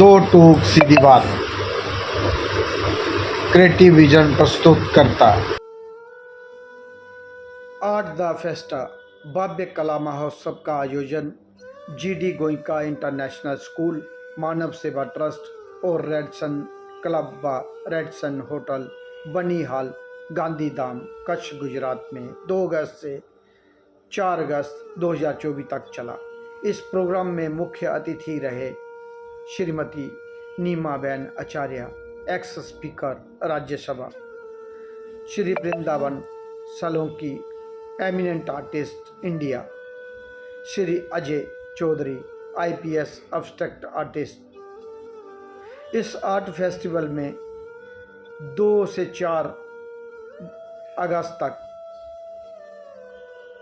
दो टूक सीधी बात क्रिएटिव विजन प्रस्तुत करता। आर्ट द फेस्टा भव्य कला महोत्सव का आयोजन जीडी गोइंका इंटरनेशनल स्कूल, मानव सेवा ट्रस्ट और रेडसन क्लब व रेडसन होटल, बनी हॉल, गांधीधाम, कच्छ, गुजरात में 2 अगस्त से 4 अगस्त 2024 तक चला। इस प्रोग्राम में मुख्य अतिथि रहे Shrimati Nimaben Acharya, ex speaker Rajya Sabha, Shri Vrindavan Solanki, eminent artist India, Shri Ajay Chaudhary, IPS abstract artist. इस आर्ट फेस्टिवल में 2 से 4 अगस्त तक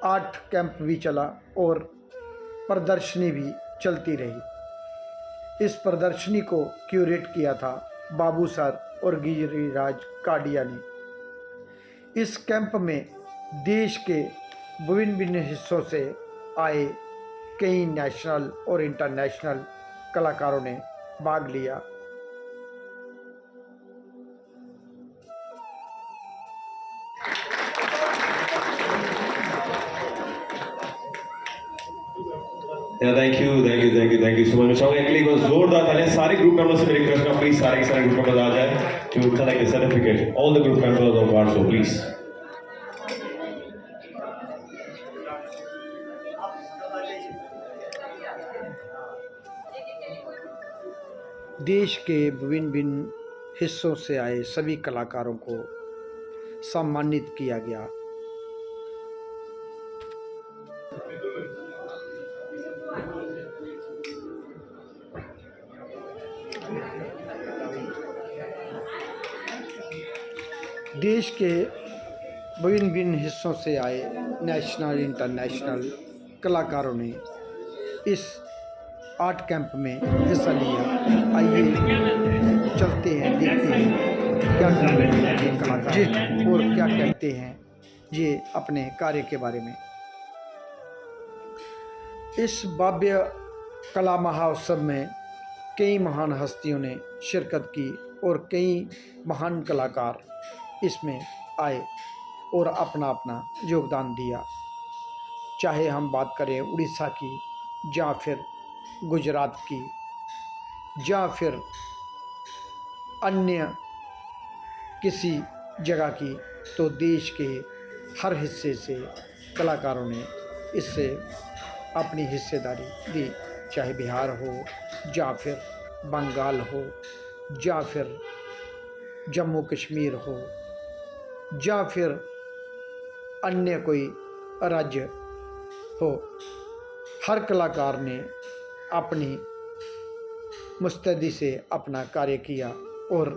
आर्ट कैंप भी चला और प्रदर्शनी भी चलती रही। इस प्रदर्शनी को क्यूरेट किया था बाबू सर और गिरिराज काडिया ने। इस कैंप में देश के विभिन्न हिस्सों से आए कई नेशनल और इंटरनेशनल कलाकारों ने भाग लिया। Thank you so much. चाहूंगा एक बार जोरदार तालियां सारे ग्रुप मेंबर्स से मेरी रिक्वेस्ट है, प्लीज सारे ग्रुप मेंबर्स आ जाए to collect the certificate, all the group members of वार्सो प्लीज। देश के विभिन्न हिस्सों से आए सभी कलाकारों को सम्मानित किया गया। देश के विभिन्न हिस्सों से आए नेशनल इंटरनेशनल कलाकारों ने इस आर्ट कैंप में हिस्सा लिया। आइए चलते हैं, देखते हैं क्या कर रहे हैं ये कलाकार और क्या कहते हैं ये अपने कार्य के बारे में। इस भव्य कला महोत्सव में कई महान हस्तियों ने शिरकत की और कई महान कलाकार इसमें आए और अपना अपना योगदान दिया। चाहे हम बात करें उड़ीसा की, या फिर गुजरात की, या फिर अन्य किसी जगह की, तो देश के हर हिस्से से कलाकारों ने इससे अपनी हिस्सेदारी दी। चाहे बिहार हो, या फिर बंगाल हो, या फिर जम्मू कश्मीर हो, या फिर अन्य कोई राज्य हो, हर कलाकार ने अपनी मुस्तैदी से अपना कार्य किया और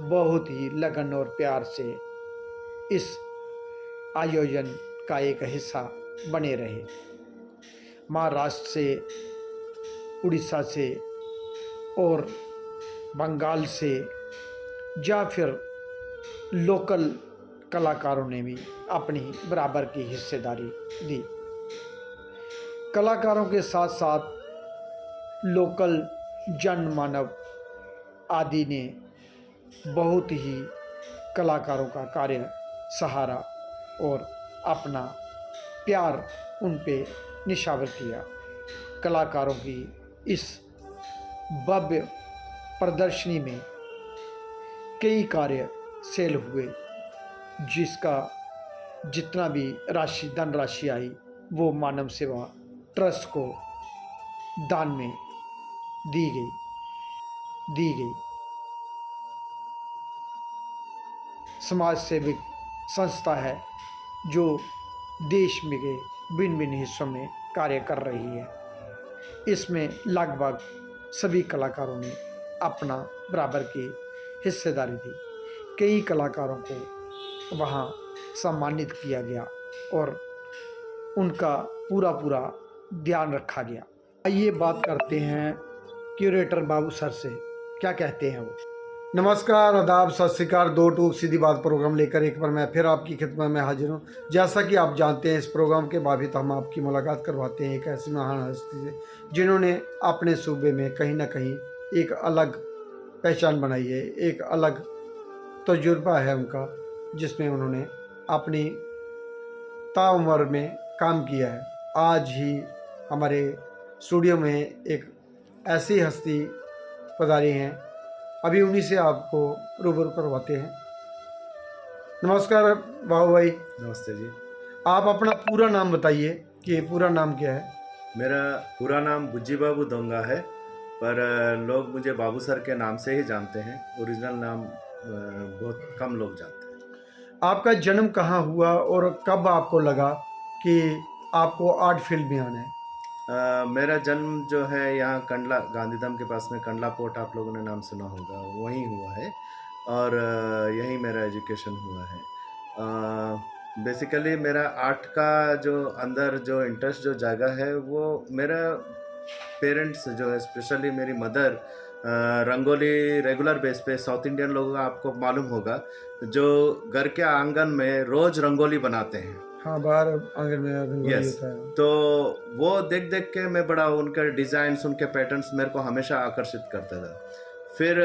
बहुत ही लगन और प्यार से इस आयोजन का एक हिस्सा बने रहे। महाराष्ट्र से, उड़ीसा से और बंगाल से, या फिर लोकल कलाकारों ने भी अपनी बराबर की हिस्सेदारी दी। कलाकारों के साथ साथ लोकल जनमानव आदि ने बहुत ही कलाकारों का कार्य सहारा और अपना प्यार उन पे निछावर किया। कलाकारों की इस भव्य प्रदर्शनी में कई कार्य सेल हुए, जिसका जितना भी धनराशि आई वो मानव सेवा ट्रस्ट को दान में दी गई। समाज सेविक संस्था है जो देश में के भिन्न हिस्सों में कार्य कर रही है। इसमें लगभग सभी कलाकारों ने अपना बराबर की हिस्सेदारी दी। कई कलाकारों को वहाँ सम्मानित किया गया और उनका पूरा ध्यान रखा गया। आइए बात करते हैं क्यूरेटर बाबू सर से, क्या कहते हैं वो। नमस्कार, आदाब, सत श्री अकाल। 2 टूक सीधी बात प्रोग्राम लेकर एक बार मैं फिर आपकी खिदमत में हाजिर हूँ। जैसा कि आप जानते हैं, इस प्रोग्राम के बाबत हम आपकी मुलाकात करवाते हैं एक ऐसी महान हस्ती से जिन्होंने अपने सूबे में कहीं ना कहीं एक अलग पहचान बनाई है, एक अलग तजुर्बा है उनका, जिसमें उन्होंने अपनी ताउम्र में काम किया है। आज ही हमारे स्टूडियो में एक ऐसी हस्ती पधारी हैं, अभी उन्हीं से आपको रूबरू करवाते हैं। नमस्कार बाबू भाई, नमस्ते जी। आप अपना पूरा नाम बताइए कि पूरा नाम क्या है। मेरा पूरा नाम बुज्जी बाबू दोंगा है, पर लोग मुझे बाबू सर के नाम से ही जानते हैं। ओरिजिनल नाम बहुत कम लोग जानते हैं। आपका जन्म कहाँ हुआ और कब आपको लगा कि आपको आर्ट फील्ड में आना है? मेरा जन्म जो है यहाँ कंडला, गांधीधाम के पास में कंडला पोर्ट, आप लोगों ने नाम सुना होगा, वहीं हुआ है और यहीं मेरा एजुकेशन हुआ है। बेसिकली मेरा आर्ट का जो अंदर जो इंटरेस्ट जो जागा है वो मेरा पेरेंट्स जो है, स्पेशली मेरी मदर रंगोली रेगुलर बेस पे, साउथ इंडियन लोगों का आपको मालूम होगा, जो घर के आंगन में रोज रंगोली बनाते हैं। हाँ, बाहर आंगन में रंगोली यस, होता है। तो वो देख देख के मैं बड़ा उनके डिज़ाइंस, उनके पैटर्न्स मेरे को हमेशा आकर्षित करता था। फिर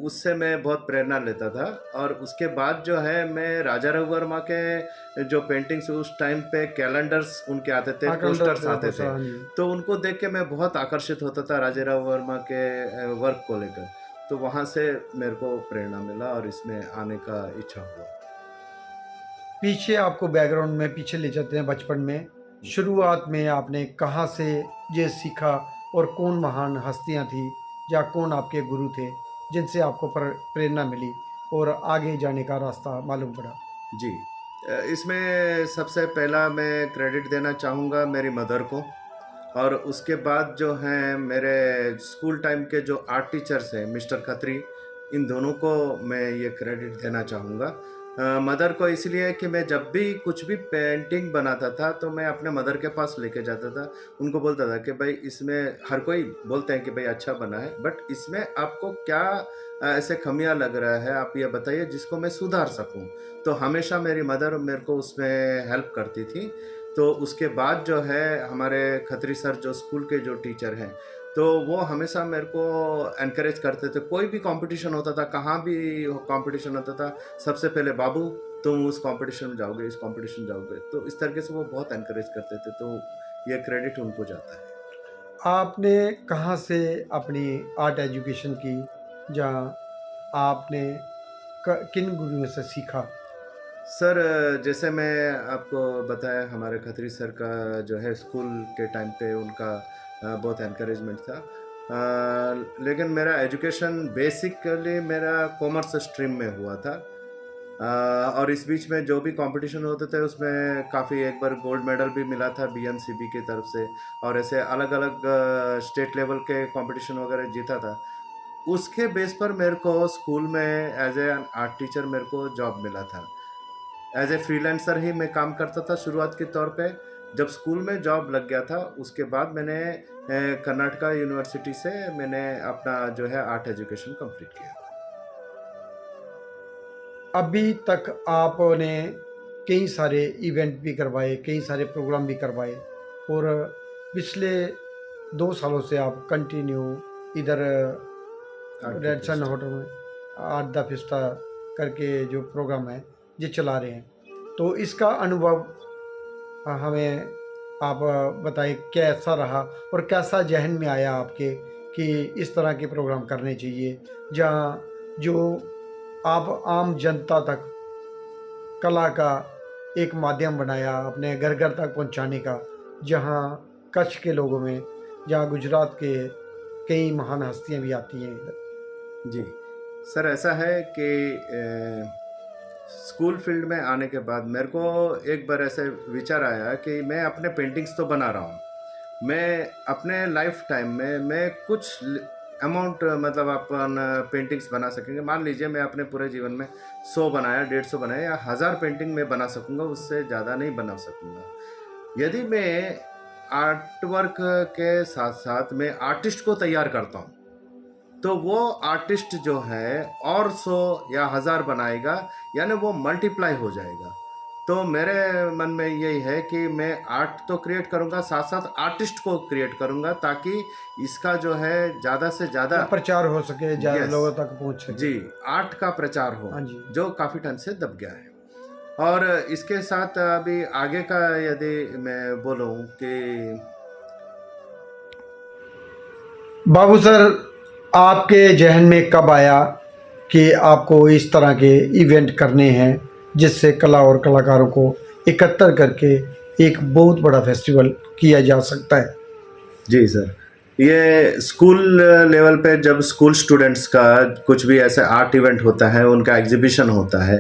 उससे मैं बहुत प्रेरणा लेता था और उसके बाद जो है मैं राजा रघु वर्मा के जो पेंटिंग्स, उस टाइम पे कैलेंडर्स उनके आते थे, हाँ, पोस्टर्स कैलेंडर आते थे, थे, हाँ जी। तो उनको देख के मैं बहुत आकर्षित होता था राजा रघु वर्मा के वर्क को लेकर। तो वहाँ से मेरे को प्रेरणा मिला और इसमें आने का इच्छा हुआ। पीछे आपको बैकग्राउंड में पीछे ले जाते हैं, बचपन में शुरुआत में आपने कहाँ से ये सीखा और कौन महान हस्तियाँ थी या कौन आपके गुरु थे जिनसे आपको प्रेरणा मिली और आगे जाने का रास्ता मालूम पड़ा? जी, इसमें सबसे पहला मैं क्रेडिट देना चाहूँगा मेरी मदर को, और उसके बाद जो हैं मेरे स्कूल टाइम के जो आर्ट टीचर्स हैं मिस्टर खत्री, इन दोनों को मैं ये क्रेडिट देना चाहूँगा। मदर को इसलिए कि मैं जब भी कुछ भी पेंटिंग बनाता था तो मैं अपने मदर के पास लेके जाता था, उनको बोलता था कि भाई इसमें, हर कोई बोलते हैं कि भाई अच्छा बना है, बट इसमें आपको क्या ऐसे खमियां लग रहा है, आप ये बताइए जिसको मैं सुधार सकूं। तो हमेशा मेरी मदर मेरे को उसमें हेल्प करती थी। तो उसके बाद जो है हमारे खत्री सर जो स्कूल के जो टीचर हैं, तो वो हमेशा मेरे को एनकरेज करते थे। कोई भी कंपटीशन होता था, कहाँ भी कंपटीशन होता था, सबसे पहले बाबू तुम उस कंपटीशन में जाओगे, इस कंपटीशन जाओगे, तो इस तरीके से वो बहुत एनकरेज करते थे। तो ये क्रेडिट उनको जाता है। आपने कहाँ से अपनी आर्ट एजुकेशन की, जहाँ आपने किन गुरुओं से सीखा? सर, जैसे मैं आपको बताया, हमारे खत्री सर का जो है स्कूल के टाइम पे उनका बहुत एनकरेजमेंट था। लेकिन मेरा एजुकेशन बेसिकली मेरा कॉमर्स स्ट्रीम में हुआ था। और इस बीच में जो भी कंपटीशन होते थे उसमें काफ़ी, एक बार गोल्ड मेडल भी मिला था बीएमसीबी की तरफ से, और ऐसे अलग अलग स्टेट लेवल के कंपटीशन वगैरह जीता था। उसके बेस पर मेरे को स्कूल में एज ए आर्ट टीचर मेरे को जॉब मिला था। एज ए फ्रीलांसर ही मैं काम करता था शुरुआत के तौर पे। जब स्कूल में जॉब लग गया था उसके बाद मैंने कर्नाटका यूनिवर्सिटी से मैंने अपना जो है आर्ट एजुकेशन कंप्लीट किया। अभी तक आपने कई सारे इवेंट भी करवाए, कई सारे प्रोग्राम भी करवाए, और पिछले 2 सालों से आप कंटिन्यू इधर रेड सन होटल में आर्ट द फिस्टा करके जो प्रोग्राम है ये चला रहे हैं। तो इसका अनुभव हमें आप बताएं, कैसा रहा और कैसा जहन में आया आपके कि इस तरह के प्रोग्राम करने चाहिए, जहाँ जो आप आम जनता तक कला का एक माध्यम बनाया अपने घर घर तक पहुंचाने का, जहां कच्छ के लोगों में, जहां गुजरात के कई महान हस्तियां भी आती हैं इधर। जी सर, ऐसा है कि स्कूल फील्ड में आने के बाद मेरे को एक बार ऐसे विचार आया कि मैं अपने पेंटिंग्स तो बना रहा हूँ, मैं अपने लाइफ टाइम में मैं कुछ अमाउंट, मतलब अपन पेंटिंग्स बना सकेंगे। मान लीजिए मैं अपने पूरे जीवन में 100 बनाया, 150 बनाया या 1000 पेंटिंग में बना सकूँगा, उससे ज़्यादा नहीं बना सकूँगा। यदि मैं आर्ट वर्क के साथ साथ मैं आर्टिस्ट को तैयार करता हूँ, तो वो आर्टिस्ट जो है और 100 या 1000 बनाएगा, यानी वो मल्टीप्लाई हो जाएगा। तो मेरे मन में यही है कि मैं आर्ट तो क्रिएट करूँगा, साथ साथ आर्टिस्ट को क्रिएट करूँगा, ताकि इसका जो है ज़्यादा से ज़्यादा प्रचार हो सके, ज़्यादा Yes. लोगों तक पहुंच सके। जी आर्ट का प्रचार हो, हाँ जी। जो काफ़ी टाइम से दब गया है। और इसके साथ अभी आगे का यदि मैं बोलूँ कि बाबू सर, आपके जहन में कब आया कि आपको इस तरह के इवेंट करने हैं जिससे कला और कलाकारों को एकत्र करके एक बहुत बड़ा फेस्टिवल किया जा सकता है? जी सर, ये स्कूल लेवल पे जब स्कूल स्टूडेंट्स का कुछ भी ऐसे आर्ट इवेंट होता है, उनका एग्जीबिशन होता है,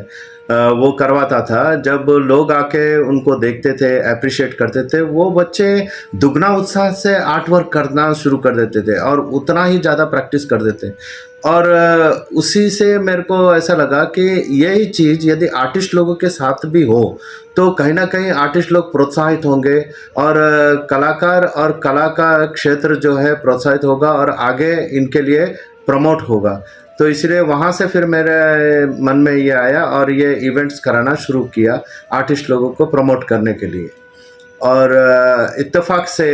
वो करवाता था। जब लोग आके उनको देखते थे, अप्रिशिएट करते थे, वो बच्चे दुगना उत्साह से आर्ट वर्क करना शुरू कर देते थे और उतना ही ज़्यादा प्रैक्टिस कर देते। और उसी से मेरे को ऐसा लगा कि यही चीज़ यदि आर्टिस्ट लोगों के साथ भी हो तो कहीं ना कहीं आर्टिस्ट लोग प्रोत्साहित होंगे और कलाकार और कला का क्षेत्र जो है प्रोत्साहित होगा और आगे इनके लिए प्रमोट होगा। तो इसलिए वहाँ से फिर मेरे मन में ये आया और ये इवेंट्स कराना शुरू किया आर्टिस्ट लोगों को प्रमोट करने के लिए। और इत्तेफाक से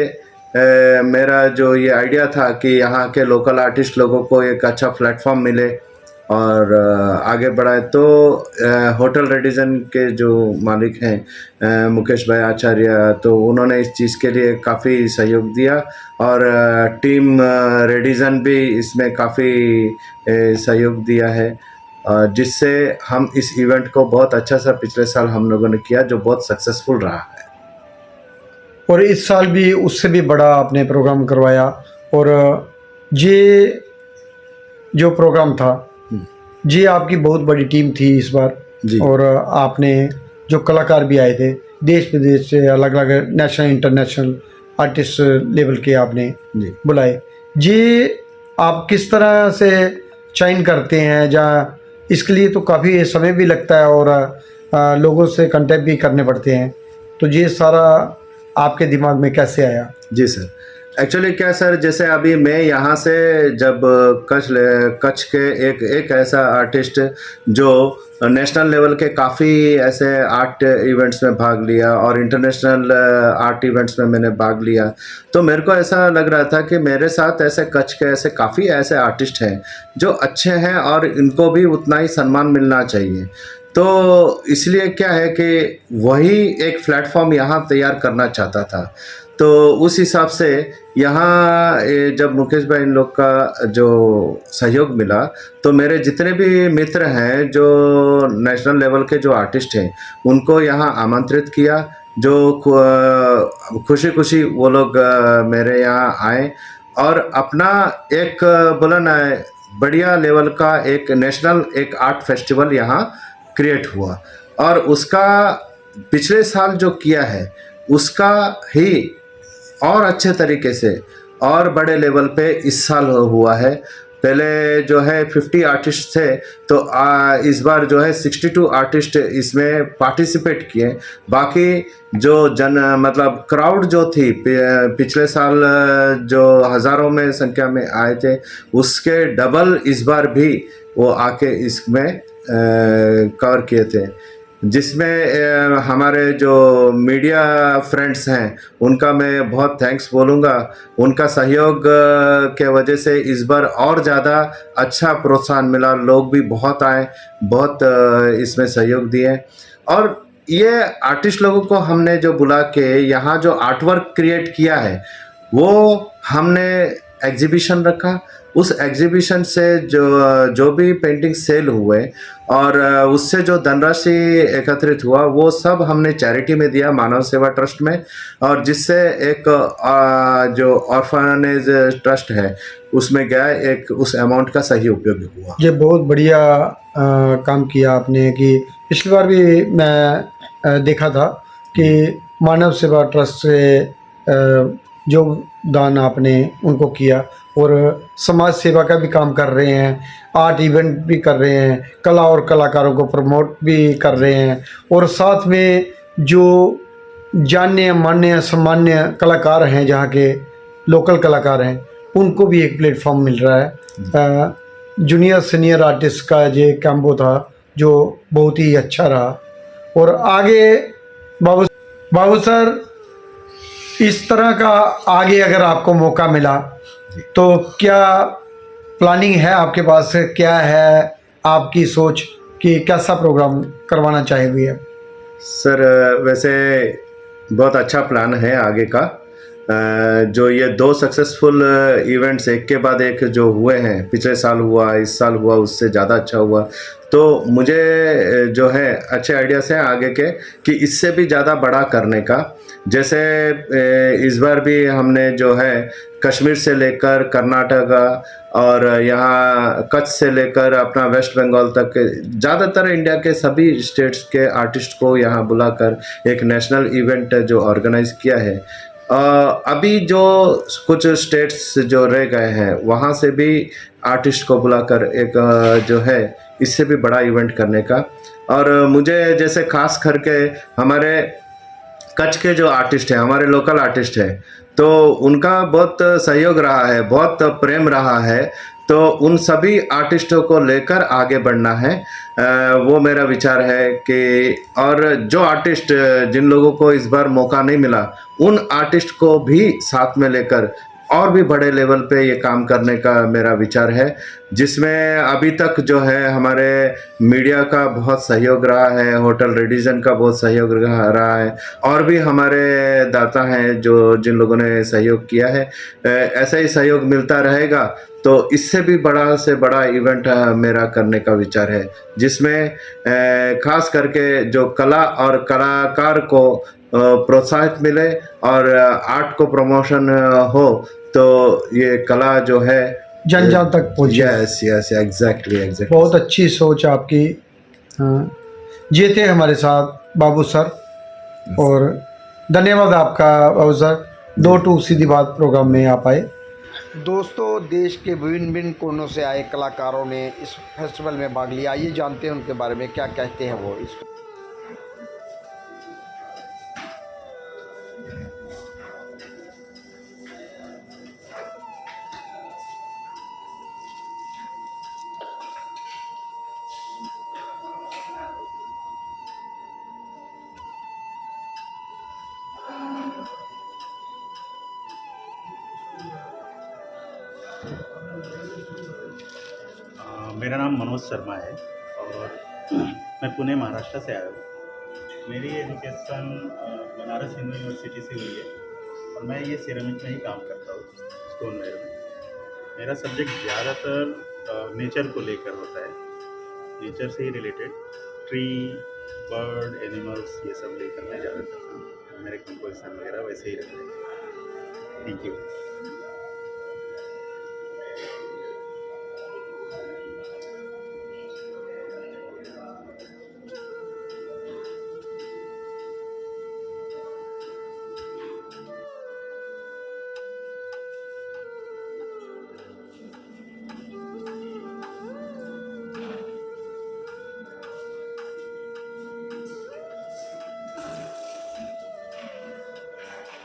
मेरा जो ये आइडिया था कि यहाँ के लोकल आर्टिस्ट लोगों को एक अच्छा प्लेटफॉर्म मिले और आगे बढ़ाए, तो होटल रेडिसन के जो मालिक हैं मुकेश भाई आचार्य, तो उन्होंने इस चीज़ के लिए काफ़ी सहयोग दिया और टीम रेडिसन भी इसमें काफ़ी सहयोग दिया है, जिससे हम इस इवेंट को बहुत अच्छा सा पिछले साल हम लोगों ने किया, जो बहुत सक्सेसफुल रहा है। और इस साल भी उससे भी बड़ा आपने प्रोग्राम करवाया। और ये जो प्रोग्राम था, जी आपकी बहुत बड़ी टीम थी इस बार जी। और आपने जो कलाकार भी आए थे देश विदेश से, अलग अलग नेशनल इंटरनेशनल आर्टिस्ट लेवल के आपने जी बुलाए। जी आप किस तरह से चयन करते हैं? जहाँ इसके लिए तो काफ़ी समय भी लगता है और लोगों से कांटेक्ट भी करने पड़ते हैं, तो ये सारा आपके दिमाग में कैसे आया? जी सर, एक्चुअली क्या सर, जैसे अभी मैं यहाँ से जब कच्छ के एक ऐसा आर्टिस्ट जो नेशनल लेवल के काफ़ी ऐसे आर्ट इवेंट्स में भाग लिया और इंटरनेशनल आर्ट इवेंट्स में मैंने भाग लिया, तो मेरे को ऐसा लग रहा था कि मेरे साथ ऐसे कच्छ के ऐसे काफ़ी ऐसे आर्टिस्ट हैं जो अच्छे हैं और इनको भी उतना ही सम्मान मिलना चाहिए। तो इसलिए क्या है कि वही एक प्लेटफॉर्म यहाँ तैयार करना चाहता था। तो उस हिसाब से यहाँ जब मुकेश भाई इन लोग का जो सहयोग मिला, तो मेरे जितने भी मित्र हैं जो नेशनल लेवल के जो आर्टिस्ट हैं उनको यहाँ आमंत्रित किया, जो खुशी खुशी वो लोग मेरे यहाँ आए और अपना एक बोला ना बढ़िया लेवल का एक नेशनल एक आर्ट फेस्टिवल यहाँ क्रिएट हुआ। और उसका पिछले साल जो किया है उसका ही और अच्छे तरीके से और बड़े लेवल पे इस साल हुआ है। पहले जो है 50 आर्टिस्ट थे, तो इस बार जो है 62 आर्टिस्ट इसमें पार्टिसिपेट किए। बाकी जो मतलब क्राउड जो थी पिछले साल जो हज़ारों में संख्या में आए थे, उसके डबल इस बार भी वो आके इसमें कवर किए थे, जिसमें हमारे जो मीडिया फ्रेंड्स हैं उनका मैं बहुत थैंक्स बोलूँगा। उनका सहयोग के वजह से इस बार और ज़्यादा अच्छा प्रोत्साहन मिला, लोग भी बहुत आए, बहुत इसमें सहयोग दिए। और ये आर्टिस्ट लोगों को हमने जो बुला के यहाँ जो आर्ट वर्क क्रिएट किया है, वो हमने एग्जीबिशन रखा। उस एग्जीबिशन से जो भी पेंटिंग सेल हुए और उससे जो धनराशि एकत्रित हुआ वो सब हमने चैरिटी में दिया, मानव सेवा ट्रस्ट में, और जिससे एक जो ऑर्फनेज ट्रस्ट है उसमें गया, एक उस अमाउंट का सही उपयोग हुआ। ये बहुत बढ़िया काम किया आपने कि पिछली बार भी मैं देखा था कि मानव सेवा ट्रस्ट से जो दान आपने उनको किया और समाज सेवा का भी काम कर रहे हैं, आर्ट इवेंट भी कर रहे हैं, कला और कलाकारों को प्रमोट भी कर रहे हैं, और साथ में जो जाने मान्य सम्मान्य कलाकार हैं, जहाँ के लोकल कलाकार हैं, उनको भी एक प्लेटफॉर्म मिल रहा है। जूनियर सीनियर आर्टिस्ट का ये कैंपो था जो बहुत ही अच्छा रहा और आगे बाबू बाबू सर, इस तरह का आगे अगर आपको मौका मिला तो क्या प्लानिंग है आपके पास, क्या है आपकी सोच कि कैसा प्रोग्राम करवाना चाहेंगे आप? सर वैसे बहुत अच्छा प्लान है आगे का। जो ये 2 सक्सेसफुल इवेंट्स एक के बाद एक जो हुए हैं, पिछले साल हुआ, इस साल हुआ, उससे ज़्यादा अच्छा हुआ, तो मुझे जो है अच्छे आइडियाज़ हैं आगे के कि इससे भी ज़्यादा बड़ा करने का। जैसे इस बार भी हमने जो है कश्मीर से लेकर कर्नाटका और यहाँ कच्छ से लेकर अपना वेस्ट बंगाल तक ज़्यादातर इंडिया के सभी स्टेट्स के आर्टिस्ट को यहाँ बुलाकर एक नेशनल इवेंट जो ऑर्गेनाइज किया है। अभी जो कुछ स्टेट्स जो रह गए हैं वहाँ से भी आर्टिस्ट को बुलाकर एक जो है इससे भी बड़ा इवेंट करने का। और मुझे जैसे खास करके हमारे कच्छ के जो आर्टिस्ट हैं, हमारे लोकल आर्टिस्ट हैं, तो उनका बहुत सहयोग रहा है, बहुत प्रेम रहा है, तो उन सभी आर्टिस्टों को लेकर आगे बढ़ना है। वो मेरा विचार है कि और जो आर्टिस्ट जिन लोगों को इस बार मौका नहीं मिला, उन आर्टिस्ट को भी साथ में लेकर और भी बड़े लेवल पे ये काम करने का मेरा विचार है, जिसमें अभी तक जो है हमारे मीडिया का बहुत सहयोग रहा है, होटल रेडिसन का बहुत सहयोग रहा है, और भी हमारे दाता हैं जो जिन लोगों ने सहयोग किया है। ऐसा ही सहयोग मिलता रहेगा तो इससे भी बड़ा से बड़ा इवेंट मेरा करने का विचार है, जिसमें खास करके जो कला और कलाकार को प्रोत्साहित मिले और आर्ट को प्रमोशन हो, तो ये कला जो है जन जन तक पहुँचे। यस यस एग्जैक्टली बहुत अच्छी सोच आपकी। हाँ, ये थे हमारे साथ बाबू सर, और धन्यवाद आपका बाबू सर, 2 टू सीधी बात प्रोग्राम में आप आए। दोस्तों, देश के विभिन्न विभिन्न कोनों से आए कलाकारों ने इस फेस्टिवल में भाग लिया। आइए जानते हैं उनके बारे में क्या कहते हैं वो इस। मेरा नाम मनोज शर्मा है और मैं पुणे महाराष्ट्र से आया हूँ। मेरी एजुकेशन बनारस हिंदू यूनिवर्सिटी से हुई है और मैं ये सिरेमिक में ही काम करता हूँ, स्टोनवेयर में। मेरा सब्जेक्ट ज़्यादातर नेचर को लेकर होता है, नेचर से ही रिलेटेड, ट्री, बर्ड, एनिमल्स, ये सब लेकर मैं ज़्यादातर काम, मेरे कंपोजिशन वगैरह वैसे ही रहते हैं। Thank you.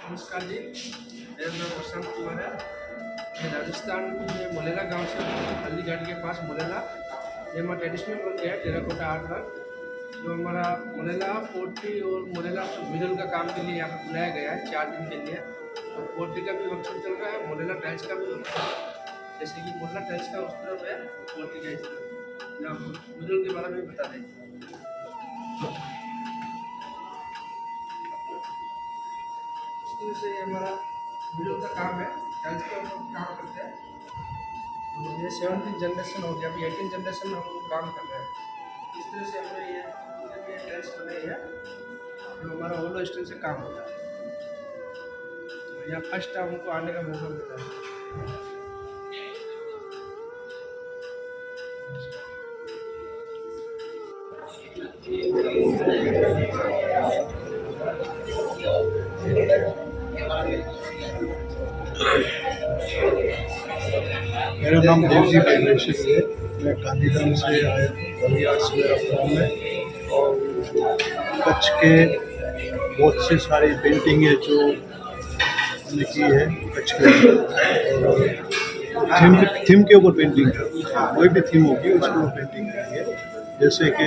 नमस्कार जी, मेरा नाम प्रशांत कुमार है। मैं राजस्थान में मोलेला गांव से हूँ, हल्दी घाट के पास मोलेला। ये हमारा ट्रेडिशनल वर्क है, टेराकोटा आर्ट वर्क, जो हमारा मोलेला पोर्ट्री और मोलेला मिडल का काम के लिए यहाँ पर बुलाया गया है 4 दिन के लिए। तो पोर्ट्री का भी वर्कशॉप चल रहा है, मोलेला टाइल्स का भी वर्कशॉप, जैसे कि मोलेला टाइल्स का उस तरफ है, पोर्ट्री का इस तरफ। यहाँ मिडल के बारे में बता दें। से हमारा मिडल का काम है, टाइल्स का हम काम करते हैं। तो ये 17th जनरेशन हो गया, अभी 18th जनरेशन में हम लोग काम कर रहे हैं। इस तरह से हमने ये टाइल्स बनाई है, जो हमारा होलो स्टील से काम होता है। यहाँ फर्स्ट टाइम हमको आने का मौका मिला है। मेरा नाम देवजी परमेश्वर है। मैं गांधीधाम से आया हूँ, आर्ट्स मेरा फॉर्म है, और कच्छ के बहुत से सारी पेंटिंग है जो हमने की है कच्छ के ऊपर। थीम के ऊपर पेंटिंग है, कोई भी थीम होगी उसके ऊपर पेंटिंग है। जैसे कि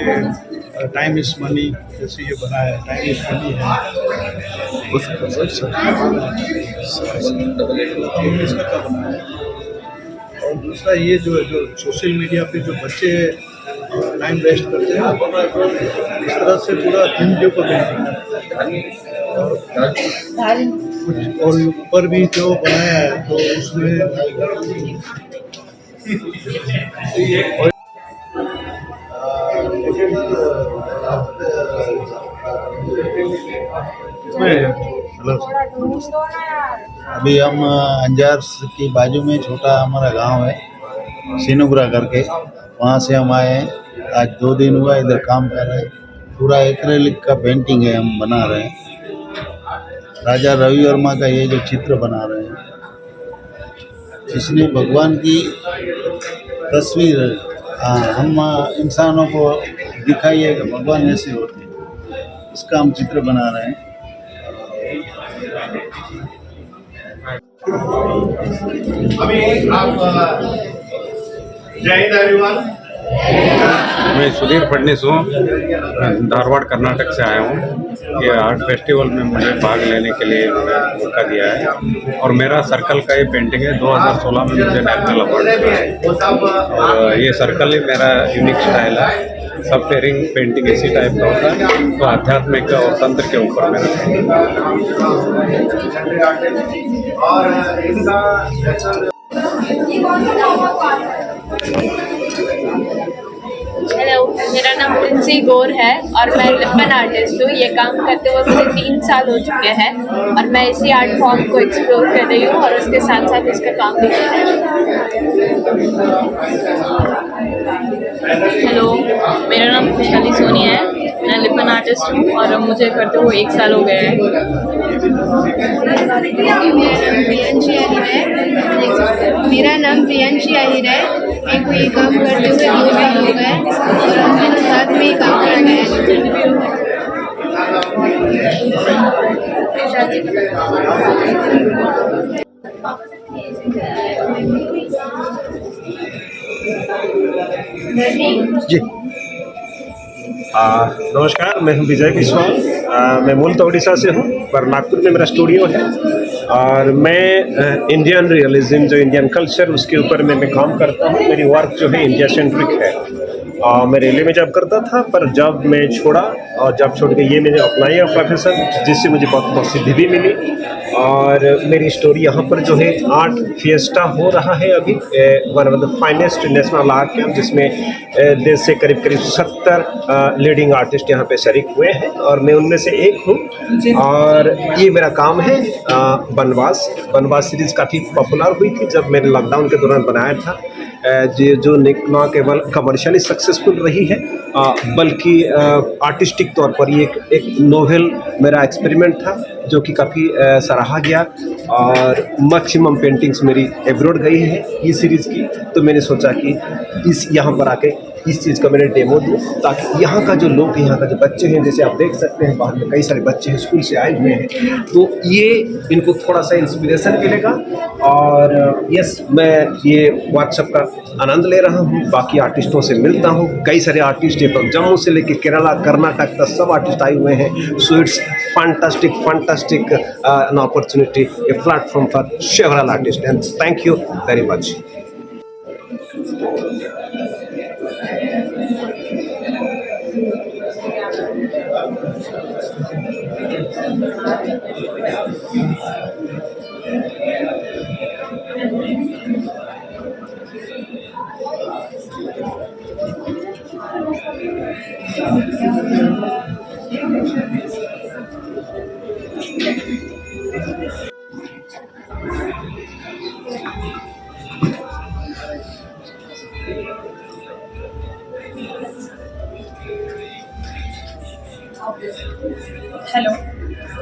टाइम इज़ मनी, जैसे ये बना है टाइम इज़ मनी है, इसका क्या बना है। और दूसरा ये जो सोशल मीडिया पे जो बच्चे टाइम वेस्ट करते हैं, इस तरह से पूरा हिंद के ऊपर कुछ और ऊपर भी जो बनाया है तो उसमें हेलो सर, अभी हम अंजार की बाजू में छोटा हमारा गांव है सीनुपुरा करके, वहाँ से हम आए हैं। आज 2 दिन हुआ इधर काम कर रहे हैं। पूरा एक्रेलिक का पेंटिंग है, हम बना रहे हैं। राजा रवि वर्मा का ये जो चित्र बना रहे हैं, इसने भगवान की तस्वीर हम इंसानों को दिखाई है कि भगवान ऐसे होते हैं, इसका हम चित्र बना रहे हैं। जय हिंद एवरीवन। मैं सुधीर फडणीस हूँ, धारवाड़ कर्नाटक से आया हूँ। ये आर्ट फेस्टिवल में मुझे भाग लेने के लिए मौका दिया है और मेरा सर्कल का ये पेंटिंग है। 2016 में मुझे नेशनल अवार्ड मिला है और ये सर्कल ही मेरा यूनिक स्टाइल है। सब फेरिंग पेंटिंग इसी टाइप का होता है, तो आध्यात्मिक और तंत्र के ऊपर मेरा और इनका हेलो, मेरा नाम प्रिंसी गौर है और मैं लिपन आर्टिस्ट हूँ। ये काम करते हुए मुझे 3 साल हो चुके हैं और मैं इसी आर्ट फॉर्म को एक्सप्लोर कर रही हूँ और उसके साथ साथ इसका काम भी कर रही हूँ। हेलो, मेरा नाम खुशहाली सोनी है। मैं लिपन आर्टिस्ट हूँ और मुझे करते हुए 1 साल हो गए हैं। मेरा नाम प्रियंशी आहिर है। मेरे को ये काम करते हुए 2 साल हो गए और हम दोनों साथ में ही काम कर रहे हैं। जी नमस्कार, मैं हूं विजय बिस्वाल। मैं मूलतः उड़ीसा से हूं, पर नागपुर में मेरा स्टूडियो है और मैं इंडियन रियलिज्म, जो इंडियन कल्चर, उसके ऊपर मैं काम करता हूं। मेरी वर्क जो है इंडिया सेंट्रिक है। मैं रेलवे में जॉब करता था, पर जब मैं छोड़ा और जब छोड़ के ये मैंने अपनाया प्रोफेशन, जिससे मुझे बहुत प्रसिद्धि भी मिली। और मेरी स्टोरी यहाँ पर जो है आर्ट फिएस्टा हो रहा है अभी, one of the finest national art camp, जिसमें देश से करीब 70 लीडिंग आर्टिस्ट यहाँ पे शरीक हुए हैं और मैं उनमें से एक हूँ। और ये मेरा काम है बनवास सीरीज़ काफ़ी पॉपुलर हुई थी जब मैंने लॉकडाउन के दौरान बनाया था। जो न केवल कमर्शियली सक्सेसफुल रही है, बल्कि आर्टिस्टिक तौर पर ये एक नोवेल मेरा एक्सपेरिमेंट था जो कि काफ़ी सराहा गया और मैक्सिमम पेंटिंग्स मेरी एब्रॉड गई है ये सीरीज़ की। तो मैंने सोचा कि यहाँ पर आके इस चीज़ का मैंने डेमो दूँ, ताकि यहाँ का जो लोग हैं, यहाँ का जो बच्चे हैं, जैसे आप देख सकते हैं बाहर में कई सारे बच्चे हैं स्कूल से आए हुए हैं, तो ये इनको थोड़ा सा इंस्पिरेशन मिलेगा। और यस, मैं ये व्हाट्सएप का आनंद ले रहा हूँ, बाकी आर्टिस्टों से मिलता हूँ। कई सारे आर्टिस्ट हैं, तो जम्मू से लेकर केरला, कर्नाटक तक सब आर्टिस्ट आए हुए हैं। So it's fantastic an opportunity, a platform for several artists, and thank you very much. Hello,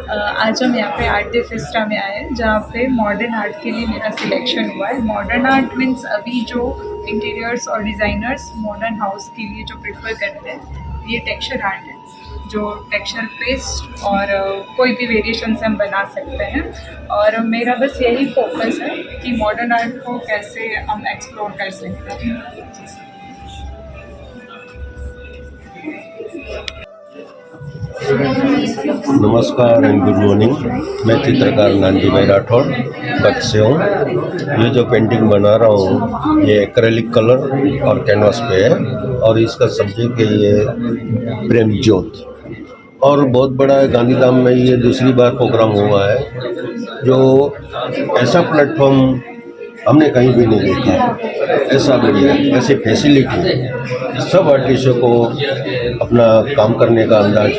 आज हम यहाँ पे आर्ट डे फेस्टा में आए हैं, जहाँ पे मॉडर्न आर्ट के लिए मेरा सिलेक्शन हुआ है। मॉडर्न आर्ट मीन्स अभी जो इंटीरियर्स और डिज़ाइनर्स मॉडर्न हाउस के लिए जो प्रेफर करते हैं, ये टेक्सचर आर्ट है, जो टेक्सचर पेस्ट और कोई भी वेरिएशन से हम बना सकते हैं। और मेरा बस यही फोकस है कि मॉडर्न आर्ट को कैसे हम एक्सप्लोर कर सकते हैं। नमस्कार एंड गुड मॉर्निंग। मैं चित्रकार नानजी भाई राठौड़ कच्छ से हूँ। ये जो पेंटिंग बना रहा हूँ ये एक्रेलिक कलर और कैनवास पे है और इसका सब्जेक्ट है ये प्रेम ज्योत। और बहुत बड़ा है, गांधीधाम में ये दूसरी बार प्रोग्राम हुआ है जो ऐसा प्लेटफॉर्म हमने कहीं भी नहीं देखा। ऐसा बढ़िया, ऐसी फैसिलिटी, सब आर्टिस्टों को अपना काम करने का अंदाज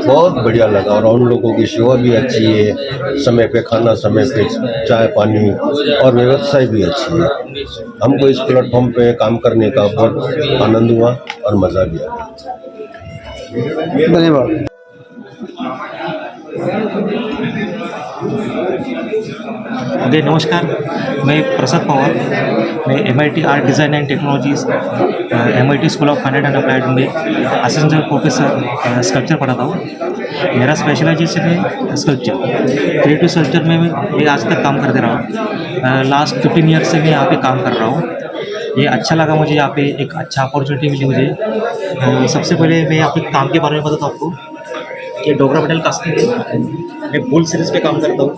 बहुत बढ़िया लगा और उन लोगों की सेवा भी अच्छी है, समय पे खाना, समय पे चाय पानी और व्यवस्था भी अच्छी है। हमको इस प्लेटफॉर्म पे काम करने का बहुत आनंद हुआ और मज़ा भी आया। धन्यवाद। ओके, नमस्कार। मैं प्रसाद पवार, मैं MIT art design and technologies MIT school of fine art and applied में असिस्टेंट प्रोफेसर स्कल्पचर पढ़ाता हूँ। मेरा स्पेशलाइजेशन है स्कल्पचर, क्रिएटिव स्कल्पचर में मैं आज तक काम करते रहा हूँ। लास्ट 15 ईयर से मैं यहाँ पे काम कर रहा हूँ। ये अच्छा लगा मुझे, यहाँ पे एक अच्छा अपॉर्चुनिटी मिली मुझे। सबसे पहले मैं यहाँ पे काम के बारे में बताता हूँ आपको। ये डोगरा मेटल कास्टिंग है। मैं बुल सीरीज़ पे काम करता हूँ।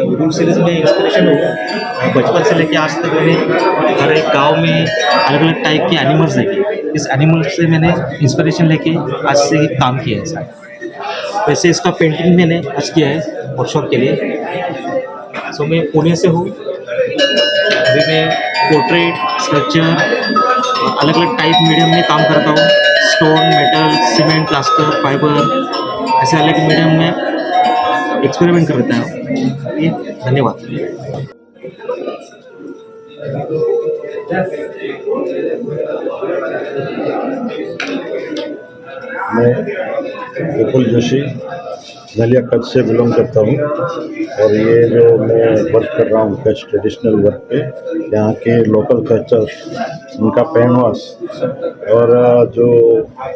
बुल सीरीज़ में इंस्पिरेशन हुआ बचपन से लेके आज तक मैंने हर एक गांव में अलग अलग टाइप के एनिमल्स देखे। इस एनिमल्स से मैंने इंस्पिरेशन लेके आज से काम किया है सर। वैसे इसका पेंटिंग मैंने आज किया है वर्कशॉप के लिए। सो मैं पुणे से हूँ। अभी मैं पोर्ट्रेट, स्कल्पचर, अलग अलग टाइप मीडियम में काम करता हूँ। Stone, metal, cement, plaster, fibre, ऐसे अलग मीडियम में एक्सपेरिमेंट करता हूँ। ये धन्यवाद। मैं विपुल जोशी नलिया कच्छ से बिलोंग करता हूँ और ये जो मैं वर्क कर रहा हूँ कच्छ ट्रेडिशनल वर्क पे, यहाँ के लोकल कल्चर, उनका पहनवास और जो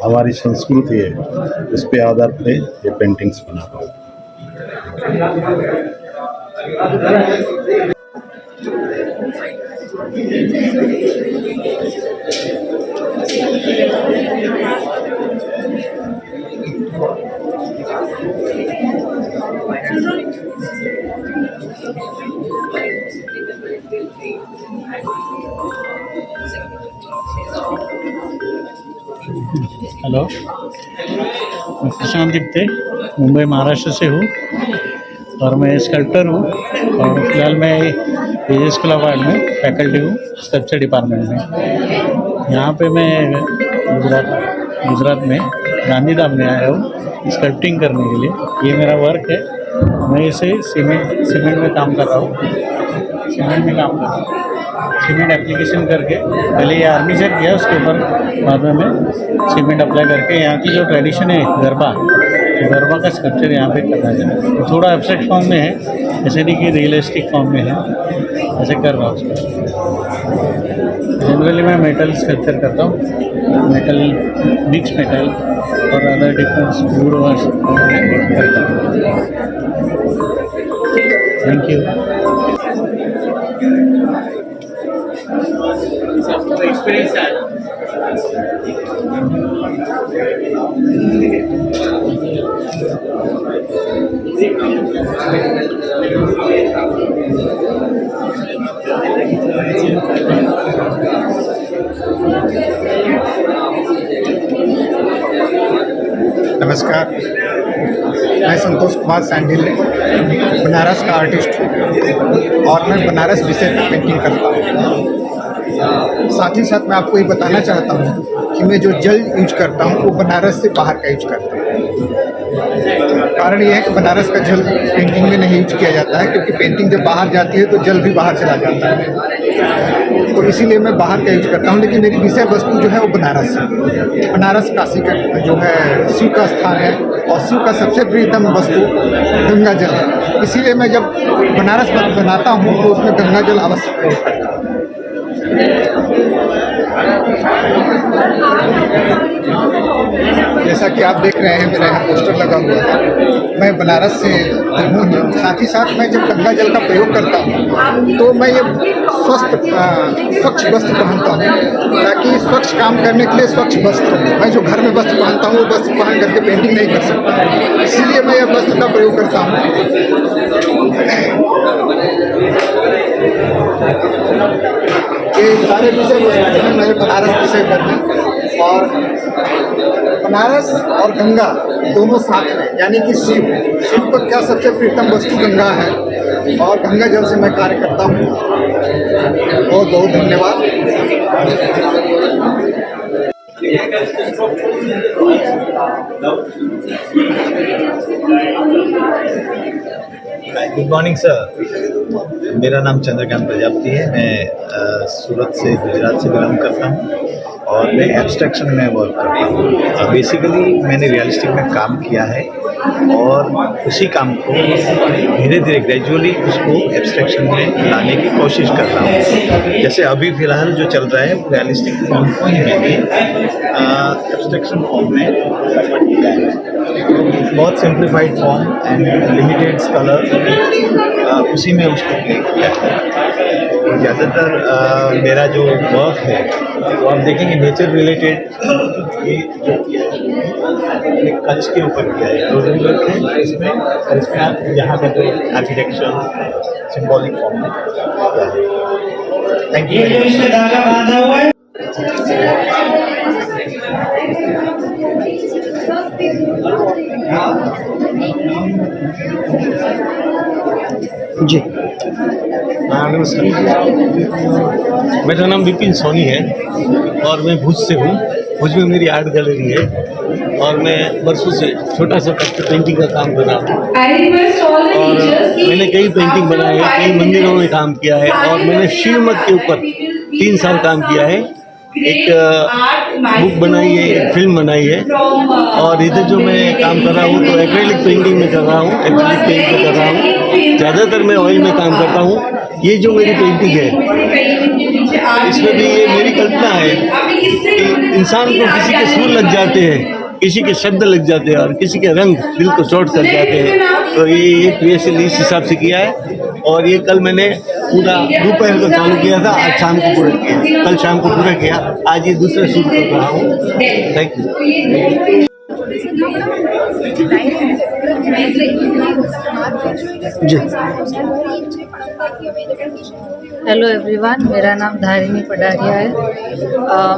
हमारी संस्कृति है उस पे आधार पे ये पेंटिंग्स बना रहा हूँ। हेलो, मैं प्रशांत दिप्ते मुंबई महाराष्ट्र से हूँ और मैं स्कल्प्टर हूँ और फिलहाल मैं विजय स्कूल ऑफ आर्ट में फैकल्टी हूँ स्कल्पचर डिपार्टमेंट में। यहाँ पे मैं गुजरात में गांधीधाम में आया हूँ स्कल्पटिंग करने के लिए। ये मेरा वर्क है। मैं इसे सीमेंट में काम कर रहा हूँ। सीमेंट एप्लीकेशन करके पहले ये आर्मीचर किया, उसके ऊपर बाद में मैं सीमेंट अप्लाई करके यहाँ की जो ट्रेडिशन है गरबा का स्कल्पचर यहाँ पे करना है। तो थोड़ा एब्स्ट्रैक्ट फॉर्म में है, ऐसे नहीं कि रियलिस्टिक फॉर्म में है, ऐसे कर रहा हूँ। जनरली मैं मेटल स्कल्पचर करता हूँ, मेटल, मिक्स मेटल और अदर डिफरेंस वुड करता हूँ। Thank you. एक्सपीरियंस है। नमस्कार, मैं संतोष कुमार सैंडिल बनारस का आर्टिस्ट हूँ और मैं बनारस विषय पर पेंटिंग करता हूँ। साथ ही साथ मैं आपको ये बताना चाहता हूँ कि मैं जो जल यूज करता हूँ वो बनारस से बाहर का यूज करता हूँ। कारण ये है कि बनारस का जल पेंटिंग में नहीं यूज किया जाता है, क्योंकि पेंटिंग जब बाहर जाती है तो जल भी बाहर चला जाता है, तो इसीलिए मैं बाहर का यूज करता हूँ। लेकिन मेरी विषय वस्तु जो है वो बनारस है। बनारस काशी का जो है शिव का स्थान है और शिव का सबसे प्रियतम वस्तु गंगा जल है। इसीलिए मैं जब बनारस बनाता हूँ तो उसमें गंगा जल अवश्य प्रयोग करता हूँ। जैसा कि आप देख रहे हैं मेरा यहाँ पोस्टर लगा हुआ है। मैं बनारस से हूँ, साथ ही साथ मैं जब गंगा जल का प्रयोग करता हूँ तो मैं ये स्वच्छ वस्त्र पहनता हूँ, ताकि स्वच्छ काम करने के लिए स्वच्छ वस्त्र। मैं जो घर में वस्त्र पहनता हूँ वो वस्त्र पहन करके पेंटिंग नहीं कर सकता, इसीलिए मैं यह वस्त्र का प्रयोग करता हूँ। ये सारे विषय वस्तु हैं मेरे बनारस विषय पर हैं, और बनारस और गंगा दोनों साथ में, यानी कि शिव पर क्या सबसे प्रीतम वस्तु गंगा है, और गंगा जल से मैं कार्य करता हूँ। बहुत बहुत धन्यवाद। गुड मॉर्निंग सर, मेरा नाम चंद्रकांत प्रजापति है। मैं सूरत से, गुजरात से बिलोंग करता हूँ और मैं एब्स्ट्रैक्शन में वर्क करता हूँ। बेसिकली मैंने रियलिस्टिक में काम किया है और उसी काम को धीरे धीरे ग्रेजुअली उसको एब्स्ट्रैक्शन में लाने की कोशिश कर रहा हूँ। जैसे अभी फ़िलहाल जो चल रहा है रियलिस्टिक फॉर्म को ही मैंने एब्स्ट्रैक्शन फॉर्म में कन्वर्ट किया है। बहुत simplified form and limited colour, उसी में उसको प्ले किया है। ज़्यादातर मेरा जो वर्क है वो आप देखेंगे नेचर रिलेटेड ये जो किया है कच्छ के ऊपर किया है, जो वर्क है इसमें, और इसमें आप यहाँ का जो आर्किटेक्चर सिंबॉलिक फॉर्म में किया है। Thank you. जी नमस्कार, मेरा नाम विपिन सोनी है और मैं भुज से हूँ। भुज में मेरी आर्ट गैलरी है और मैं वर्षों से छोटा सा पेंटिंग का काम कर रहा हूँ, और मैंने कई पेंटिंग बनाए हैं, कई मंदिरों में काम किया है, और मैंने श्रीमत के ऊपर 3 साल काम किया है। एक बुक बनाई है, एक फिल्म बनाई है, और इधर जो मैं काम कर रहा हूँ तो एक्रेलिक पेंटिंग में कर रहा हूँ, एक्रेलिक पेंट में कर रहा हूँ। ज़्यादातर मैं ऑयल में काम करता हूँ। ये जो मेरी पेंटिंग है इसमें भी ये मेरी कल्पना है कि इंसान को किसी के सुर लग जाते हैं, किसी के शब्द लग जाते हैं, और किसी के रंग दिल को चोट कर जाते हैं। तो ये क्रिएशन इस हिसाब से किया है, और ये कल मैंने पूरा दोपहर को चालू किया था, आज शाम को पूरा किया, कल शाम को पूरा किया, आज ये दूसरा शूट कर रहा हूँ। Thank you. जी हेलो एवरीवन, मेरा नाम धारिणी पडारिया है।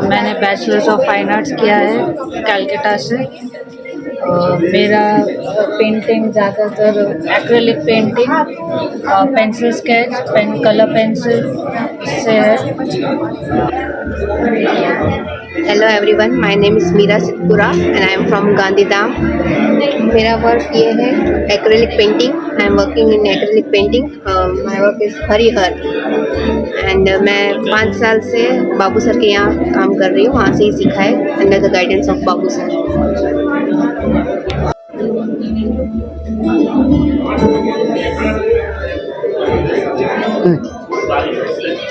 मैंने बैचलर्स ऑफ फाइन आर्ट्स किया है कलकत्ता से। मेरा पेंटिंग ज़्यादातर acrylic painting, pencil sketch, colour pencil से है। Hello everyone, my name is Meera Sitpura and I am from Gandhidham. मेरा वर्क ये है acrylic painting. I am working in acrylic painting. My work is Harihar and मैं 5 साल से बाबू sir के यहाँ काम कर रही हूँ। वहाँ से ही सीखा है under the guidance of Babu sir.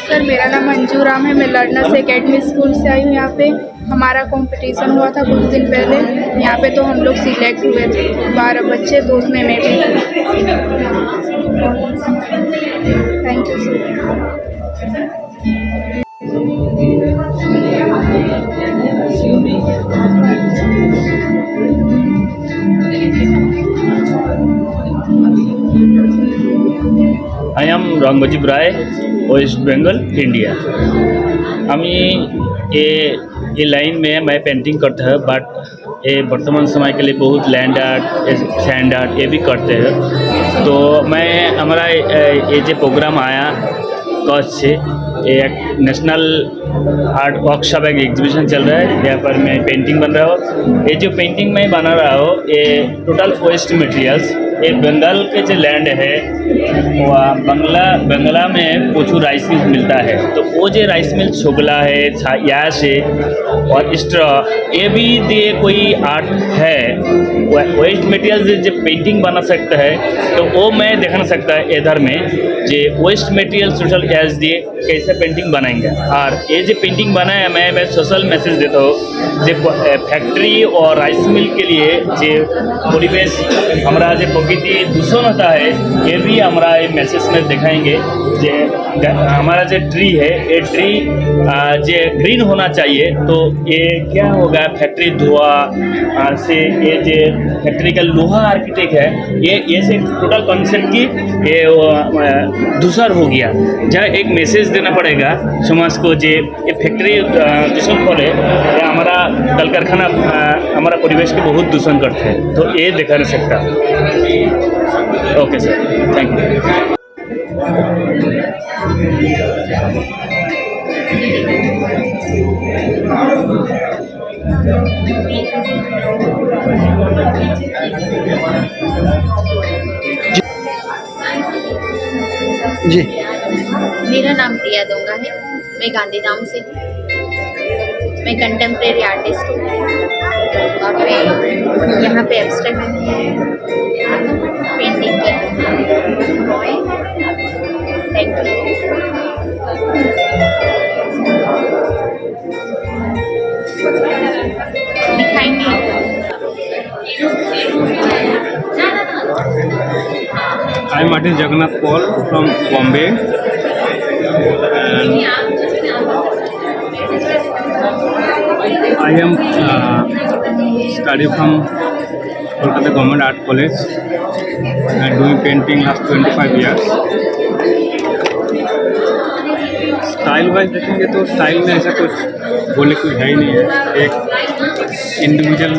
Sir मेरा नाम मंजू राम है। मैं लर्नर्स एकेडमी स्कूल से आई हूँ। यहाँ पे हमारा कंपटीशन हुआ था कुछ दिन पहले। यहाँ पे तो हम लोग सिलेक्ट हुए थे 12 बच्चे, तो उसमें मैं भी। Thank you sir. I am Rangmajib Rai, West Bengal, India। আমি ये लाइन में मैं पेंटिंग करता है, बट ये वर्तमान समय के लिए बहुत लैंड आर्ट, सैंड आर्ट ये भी करते हैं। तो मैं हमारा ये जो प्रोग्राम आया कच्छ से, एक नेशनल आर्ट वर्कशॉप एक एग्जीबिशन चल रहा है, यहाँ पर मैं पेंटिंग बन रहा हूँ। ये जो पेंटिंग मैं बना रहा हूँ ये टोटल वेस्ट मटेरियल्स, ये बंगाल के जो लैंड है वह बंगला में प्रचुर राइस मिल मिलता है। तो वो जो राइस मिल छोगला है, यहाँ से और स्ट्रॉ, ये भी दिए कोई आर्ट है। वेस्ट मटेरियल्स जो पेंटिंग बना सकता है तो वो मैं देखना सकता है इधर में जे वेस्ट मटेरियल सोशल एज दिए कैसे पेंटिंग बनाएंगे। और ये जो पेंटिंग बनाया मैं सोशल मैसेज देता हूँ जे फैक्ट्री और राइस मिल के लिए जे परिवेश हमारा जो प्रकृति दूषण होता है ये भी हमारा ये मैसेज में दिखाएंगे। जे हमारा जो ट्री है ये ट्री जो ग्रीन होना चाहिए तो ये क्या होगा फैक्ट्री धुआं से ये जो फैक्ट्री का लोहा आर्किटेक्ट है ये से टोटल कॉन्सेप्ट की ये दूसर हो गया। जहाँ एक मैसेज देना पड़ेगा समाज को जे ये फैक्ट्री दूषण करे या हमारा कल कारखाना हमारा परिवेश के बहुत दूषण करते हैं तो ये देखा नहीं सकता। Okay sir, thank you. जी, मेरा नाम प्रिया दोंगा है, मैं गांधीधाम से हूँ। मैं कंटेम्प्रेरी आर्टिस्ट हूँ। यहाँ पे एब्स्ट्रैक्ट पेंटिंग की ड्राइंग। Thank you. दिखाएंगे। I am artist Jagannath Paul from Bombay, and I am study from Kolkata Government Art College and doing painting last 25 years. Style wise देखेंगे तो स्टाइल में ऐसा कुछ बोले कुछ है ही नहीं है, एक individual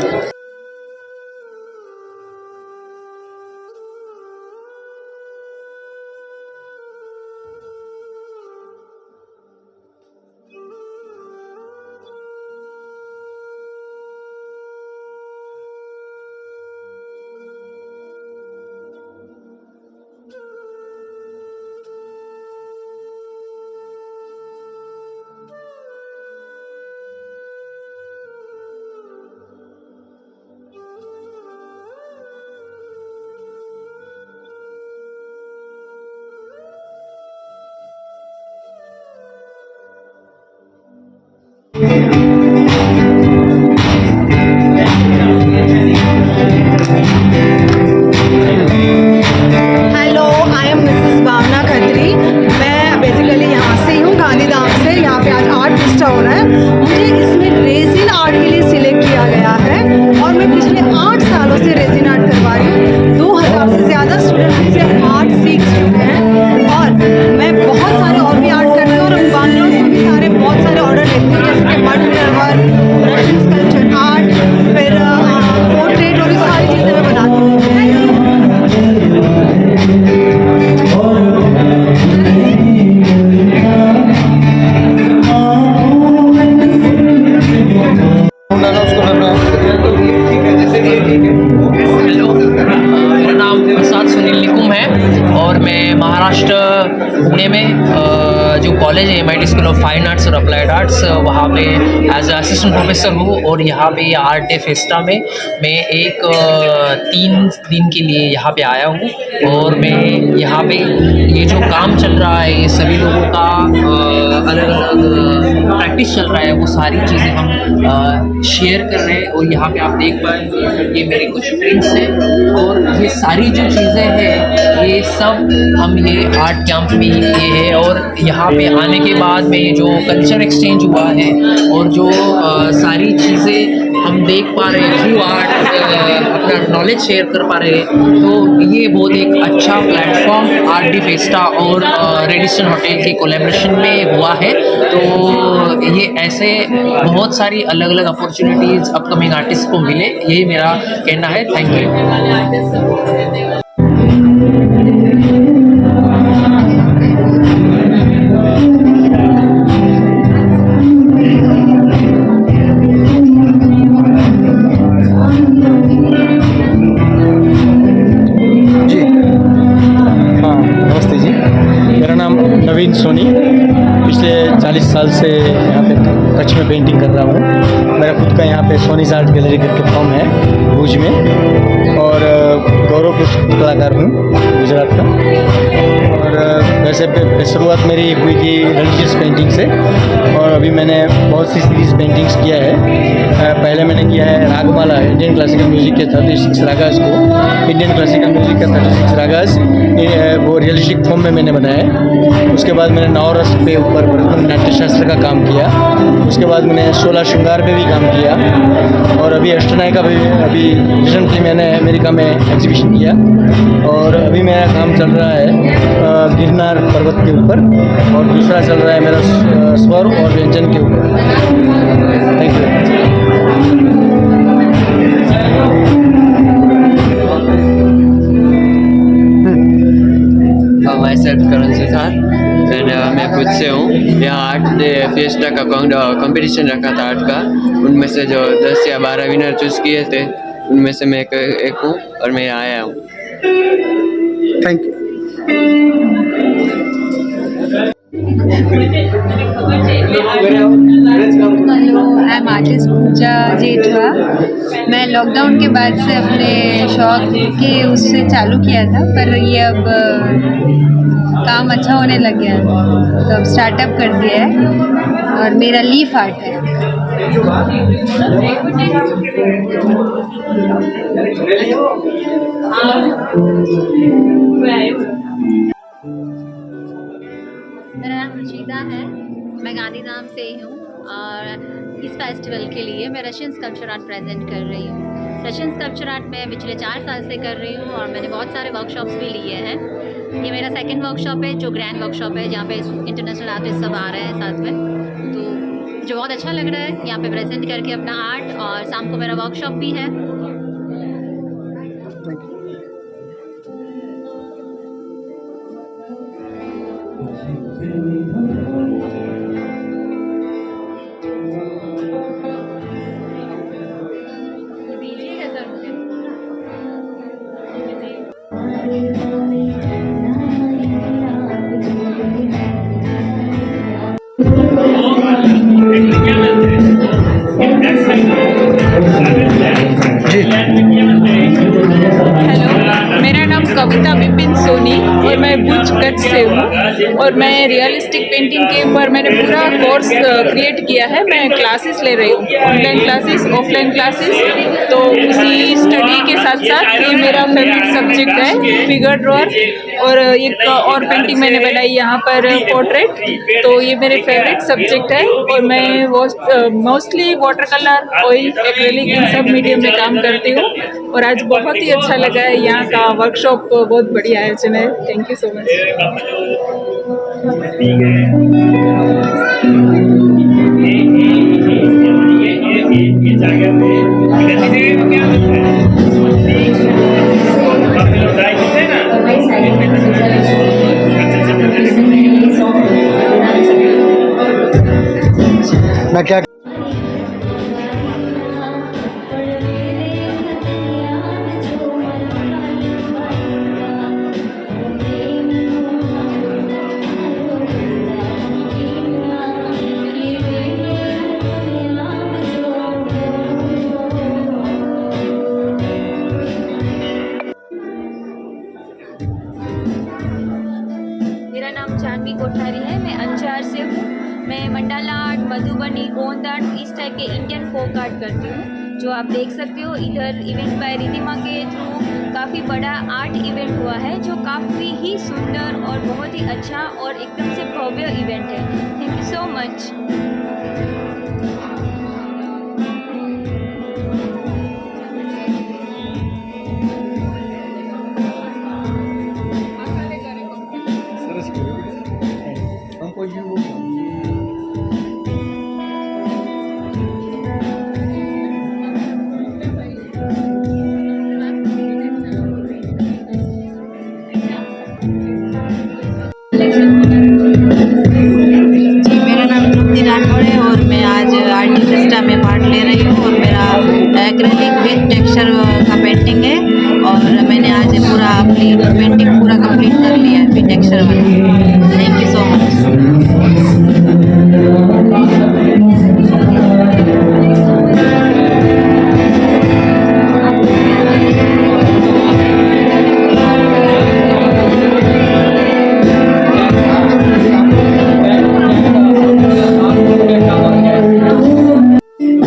hello, I am Mrs Bhavna Khatri. मैं बेसिकली यहाँ से ही हूँ, गांधीधाम से। यहाँ पे आज आर्ट फेस्टा हो रहा है। मुझे इसमें रेजिन आर्ट के लिए सिलेक्ट किया गया है और मैं पिछले 8 सालों से रेजिन आर्ट करवा रही हूँ। 2000 से ज़्यादा स्टूडेंट मुझसे आर्ट सीख चुके हैं और मैं बहुत सारे और भी आर्ट करती हूँ और बैंगलोर से भी सारे बहुत सारे ऑर्डर लेती हूँ, जैसे कि mud flower, Russian sculpture art, फिर पोर्ट्रेट और ये सारी चीज़ें मैं बनाती हूँ। हेलो, मेरा नाम प्रसाद सुनील निकुम है और मैं महाराष्ट्र पुणे में जो कॉलेज है MIT school of fine arts और अप्लाइड आर्ट्स, वहाँ पे एज असिस्टेंट प्रोफेसर हूँ। और यहाँ पे आर्ट डे फेस्टा में मैं एक 3 दिन के लिए यहाँ पे आया हूँ और मैं यहाँ पे ये जो काम चल रहा है, ये सभी लोगों का अलग अलग प्रैक्टिस चल रहा है, वो सारी चीज़ें हम शेयर कर रहे हैं। और यहाँ पे आप देख पाएंगे ये मेरे कुछ प्रिंट्स हैं और ये सारी जो चीज़ें हैं ये सब हम ये आर्ट कैंप में ही किए हैं। और यहाँ पे आने के बाद में जो कल्चर एक्सचेंज हुआ है और जो सारी चीज़ें हम देख पा रहे हैं थ्रू आर्ट, अपना नॉलेज शेयर कर पा रहे हैं, तो ये बहुत एक अच्छा प्लेटफॉर्म आर्ट डी फेस्टा और रेडिसन होटल के कोलैबोरेशन में हुआ है। तो ये ऐसे बहुत सारी अलग अलग अपॉर्चुनिटीज़ अपकमिंग आर्टिस्ट को मिले, यही मेरा कहना है। Thank you. नवीन सोनी, पिछले 40 साल से यहाँ पे कच्छ में पेंटिंग कर रहा हूँ। मेरा खुद का यहाँ पे सोनीज आर्ट गैलरी करके फॉर्म है भुज में और गौरव पुष्प कलाकार हूँ गुजरात का। और वैसे शुरुआत मेरी हुई थी रिलीजियस पेंटिंग से, और अभी मैंने बहुत सी सीरीज पेंटिंग्स किया है। पहले मैंने किया है रागमाला, इंडियन क्लासिकल म्यूज़िक के 36 रागास को, इंडियन क्लासिकल म्यूज़िक के 36 रागास वो रियलिस्टिक फॉर्म में मैंने बनाया है। उसके बाद मैंने नवरस पे ऊपर भरतनाट्य नाट्य शास्त्र का काम किया। उसके बाद मैंने 16 श्रृंगार पे भी काम किया, और अभी अष्टनायिका भी अभी रिसेंटली मैंने अमेरिका में एग्जीबिशन किया। और अभी मेरा काम चल रहा है गिरनार पर्वत के ऊपर, और दूसरा चल रहा है मेरा स्वर और व्यंजन के ऊपर। Thank you. My self Karan Suthar and मैं खुद से हूँ। यहाँ आर्ट फिएस्टा का कंपटीशन रखा था आर्ट का, उनमें से जो 10 या 12 विनर चूज़ किए थे उनमें से मैं एक हूँ, और मैं यहाँ आया हूँ। Thank you. Hello, I am artist Pooja Jethwa. मैं लॉकडाउन के बाद से अपने शौक के उससे चालू किया था, पर ये अब काम अच्छा होने लग गया तो अब स्टार्टअप कर दिया है, और मेरा लीफ आर्ट है। मेरा नाम रुचिता है, मैं गांधीधाम से ही हूँ, और इस फेस्टिवल के लिए मैं रशियन स्कल्पचर आर्ट प्रेजेंट कर रही हूँ। रशियन स्कल्पचर आर्ट मैं पिछले 4 साल से कर रही हूँ, और मैंने बहुत सारे वर्कशॉप्स भी लिए हैं। ये मेरा सेकंड वर्कशॉप है, जो ग्रैंड वर्कशॉप है, जहाँ पे इंटरनेशनल आर्टिस्ट सब आ रहे हैं साथ में। तो मुझे बहुत अच्छा लग रहा है यहाँ पे प्रेजेंट करके अपना आर्ट, और शाम को मेरा वर्कशॉप भी है। मेरा नाम कविता विपिन सोनी, और मैं भुज कच्छ से हूँ, और मैं रियलिस्टिक पेंटिंग के ऊपर मैंने पूरा कोर्स क्रिएट किया है। मैं क्लासेस ले रही हूँ, ऑनलाइन क्लासेस, ऑफलाइन क्लासेस। तो उसी स्टडी के साथ साथ ये मेरा फेवरेट सब्जेक्ट है फिगर ड्रॉर, और एक और पेंटिंग मैंने बनाई यहाँ पर पोर्ट्रेट। तो ये मेरे फेवरेट सब्जेक्ट है, और मैं mostly water colour, oil, acrylic इन सब मीडियम में काम करती हूँ। और आज बहुत ही अच्छा लगा है, यहाँ का वर्कशॉप बहुत बढ़िया आयोजन है। Thank you so much. मैं क्या मेरा नाम जानवी कोठारी है, मैं अंजार से हूँ। मैं मंडाला आर्ट, मधुबनी, गोंद आर्ट, इस टाइप के इंडियन फोक आर्ट करती हूँ, जो आप देख सकते हो इधर इवेंट बाय रिधिमा के थ्रू काफ़ी बड़ा आर्ट इवेंट हुआ है, जो काफ़ी ही सुंदर और बहुत ही अच्छा और एकदम से भव्य इवेंट है। Thank you so much. जी, मेरा नाम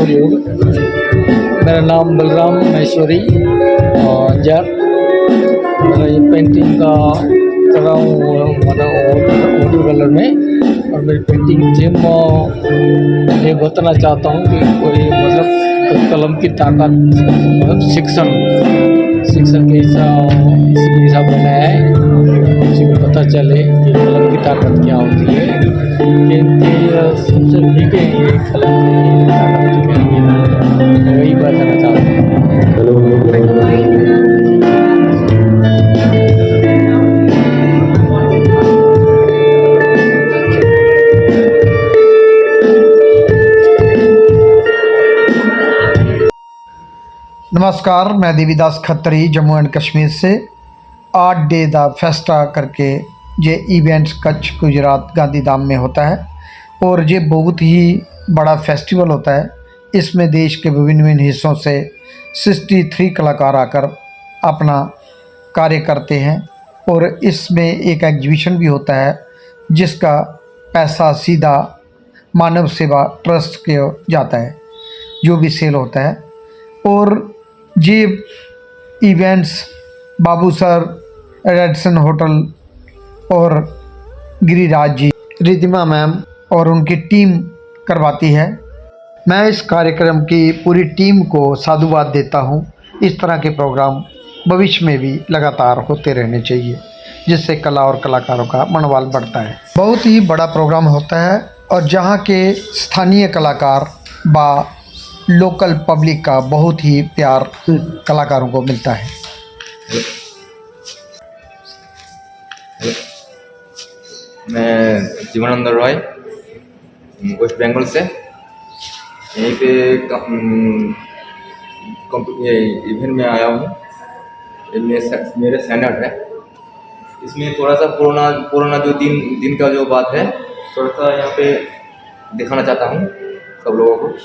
शुभ योग। मेरा नाम बलराम महेश्वरी अंजार। मेरा ये पेंटिंग का कर रहा हूँ मतलब वाटर कलर में, और मेरी पेंटिंग थीम ये बताना चाहता हूँ कि कोई मतलब कलम की ताकत, मतलब शिक्षण के हिसाब बनाया है, किसी को पता चले कि कलम की ताकत क्या होती है। सबसे ठीक है ये कलम की ताकत है, वही बताना चाहता हूँ। नमस्कार, मैं देवीदास खत्री जम्मू एंड कश्मीर से। आर्ट डे द फेस्टा करके ये इवेंट्स कच्छ गुजरात गांधीधाम में होता है, और ये बहुत ही बड़ा फेस्टिवल होता है। इसमें देश के विभिन्न हिस्सों से 63 कलाकार आकर अपना कार्य करते हैं, और इसमें एक एग्जीबिशन भी होता है जिसका पैसा सीधा मानव सेवा ट्रस्ट के जाता है, जो भी सेल होता है। और ये इवेंट्स बाबू सर, रेडसन होटल और गिरिराज जी, रिद्धिमा मैम और उनकी टीम करवाती है। मैं इस कार्यक्रम की पूरी टीम को साधुवाद देता हूँ। इस तरह के प्रोग्राम भविष्य में भी लगातार होते रहने चाहिए, जिससे कला और कलाकारों का मनोबल बढ़ता है। बहुत ही बड़ा प्रोग्राम होता है, और जहाँ के स्थानीय कलाकार व लोकल पब्लिक का बहुत ही प्यार कलाकारों को मिलता है। मैं जीवनानंद रॉय वेस्ट बंगाल से। यहीं पे इवेंट में आया हूँ। मेरे सैनट है। इसमें थोड़ा सा पुराना जो दिन का जो बात है, थोड़ा सा यहाँ पे दिखाना चाहता हूँ सब लोगों को।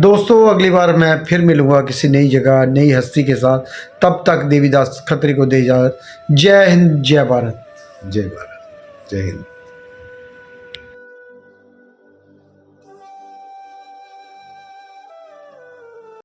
दोस्तों, अगली बार मैं फिर मिलूँगा किसी नई जगह नई हस्ती के साथ। तब तक देवीदास खत्री को दे इजाज़त। जय हिंद, जय भारत। जय भारत, जय हिंद।